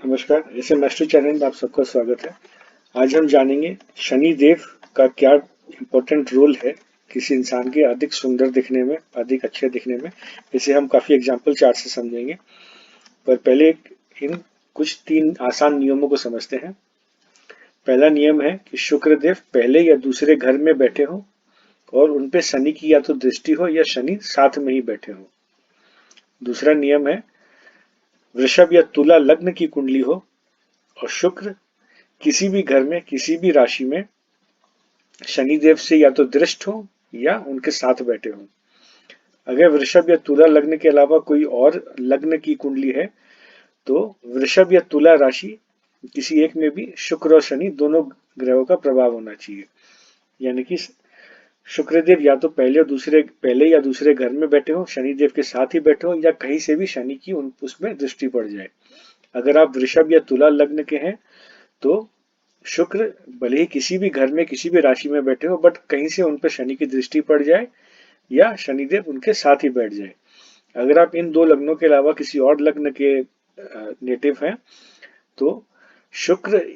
नमस्कार, ऐसे master channel में आप सबका स्वागत है। आज हम जानेंगे शनि देव का क्या इम्पोर्टेंट रोल है किसी इंसान के अधिक सुंदर दिखने में, अधिक अच्छे दिखने में। इसे हम काफी एग्जाम्पल चार्ट से समझेंगे, पर पहले इन कुछ 3 आसान नियमों को समझते हैं। पहला नियम है कि शुक्र देव पहले या दूसरे घर में बैठे हो और उन पे शनि की या तो दृष्टि हो या शनि साथ में ही बैठे हो। दूसरा नियम है वृषभ या तुला लग्न की कुंडली हो और शुक्र किसी भी घर में किसी भी राशि में शनिदेव से या तो दृष्ट हो या उनके साथ बैठे हो। अगर वृषभ या तुला लग्न के अलावा कोई और लग्न की कुंडली है तो वृषभ या तुला राशि किसी एक में भी शुक्र और शनि दोनों ग्रहों का प्रभाव होना चाहिए। यानी कि शुक्रदेव या तो पहले या दूसरे घर में बैठे हो, शनिदेव के साथ ही बैठे हो या कहीं से भी शनि की उसमें दृष्टि पड़ जाए। अगर आप वृषभ या तुला लग्न के हैं तो शुक्र भले ही किसी भी घर में किसी भी राशि में बैठे हो बट कहीं से उन पर शनि की दृष्टि पड़ जाए या शनिदेव उनके साथ ही बैठ जाए। अगर आप इन 2 लग्नों के अलावा किसी और लग्न के नेटिव हैं तो शुक्र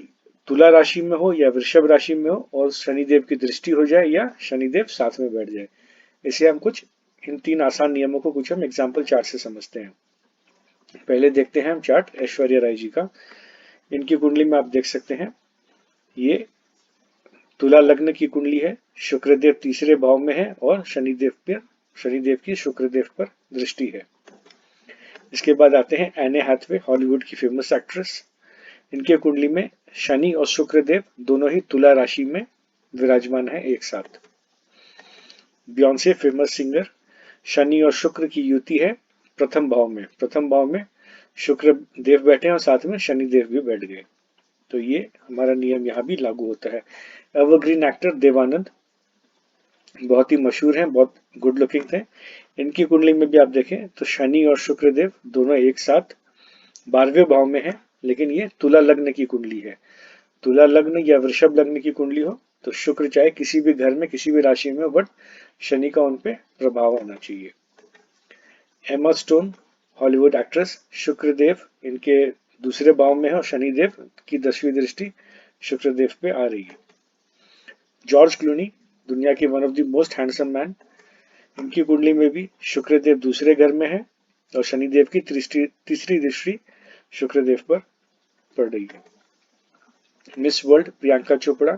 तुला राशि में हो या वृषभ राशि में हो और शनिदेव की दृष्टि हो जाए या शनिदेव साथ में बैठ जाए। इसे हम कुछ इन 3 आसान नियमों को कुछ हम एग्जाम्पल चार्ट से समझते हैं। पहले देखते हैं हम चार्ट ऐश्वर्या राय जी का। इनकी कुंडली में आप देख सकते हैं, ये तुला लग्न की कुंडली है। शुक्रदेव तीसरे भाव में है और शनिदेव की शुक्रदेव पर दृष्टि है। इसके बाद आते हैं एने हैथवे, हॉलीवुड की फेमस एक्ट्रेस। इनके कुंडली में शनि और शुक्रदेव दोनों ही तुला राशि में विराजमान है एक साथ। बियॉन्से फेमस सिंगर, शनि और शुक्र की युति है प्रथम भाव में शुक्र देव बैठे हैं और साथ में शनि देव भी बैठ गए। तो ये हमारा नियम यहाँ भी लागू होता है। एवरग्रीन एक्टर देवानंद बहुत ही मशहूर हैं, बहुत गुड लुकिंग थे। इनकी कुंडली में भी आप देखें तो शनि और शुक्रदेव दोनों एक साथ 12वें भाव में है, लेकिन ये तुला लग्न की कुंडली है। तुला लग्न या वृषभ लग्न की कुंडली हो तो शुक्र चाहे किसी भी घर में किसी भी राशि में हो बट शनि का उन पे प्रभाव होना चाहिए। Emma Stone, Hollywood actress, Shukradev इनके दूसरे भाव में है और शनिदेव की 10वीं दृष्टि शुक्रदेव पे आ रही है। जॉर्ज क्लूनी, दुनिया के one of the most handsome man, इनकी कुंडली में भी शुक्रदेव दूसरे घर में है और शनिदेव की तीसरी दृष्टि शुक्रदेव पर पड़ रही है। मिस वर्ल्ड प्रियंका चोपड़ा,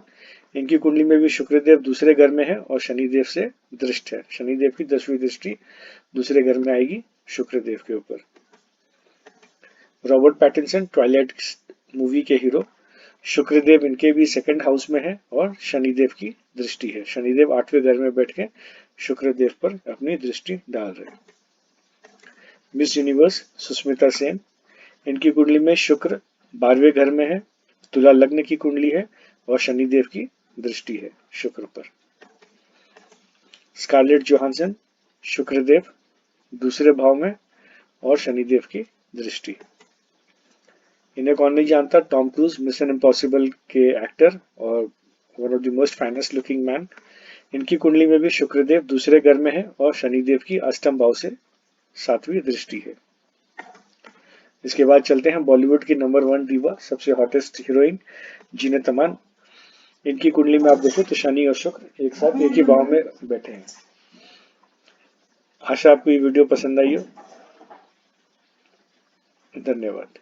इनकी कुंडली में भी शुक्रदेव दूसरे घर में है और शनिदेव से दृष्ट है। शनिदेव की 10वीं दृष्टि दूसरे घर में आएगी शुक्रदेव के ऊपर। रॉबर्ट पैटिंसन, ट्वाइलाइट मूवी के हीरो, शुक्रदेव इनके भी सेकंड हाउस में है और शनिदेव की दृष्टि है। शनिदेव 8वें घर में बैठ के शुक्रदेव पर अपनी दृष्टि डाल रहे हैं। मिस यूनिवर्स सुष्मिता सेन, इनकी कुंडली में शुक्र 12वें घर में है, तुला लग्न की कुंडली है और शनिदेव की दृष्टि है शुक्र पर। स्कारलेट जोहानसन, शुक्रदेव दूसरे भाव में और शनिदेव की दृष्टि। इन्हें कौन नहीं जानता, टॉम क्रूज, मिशन इम्पॉसिबल के एक्टर और one of the most finest looking man. इनकी कुंडली में भी शुक्रदेव दूसरे घर में है और शनिदेव की अष्टम भाव से 7वीं दृष्टि है। इसके बाद चलते हैं बॉलीवुड की नंबर 1 दीवा, सबसे हॉटेस्ट हीरोइन जीनत अमान। इनकी कुंडली में आप देखो तो शनि और शुक्र एक साथ एक ही भाव में बैठे हैं। आशा आपको ये वीडियो पसंद आई हो। धन्यवाद।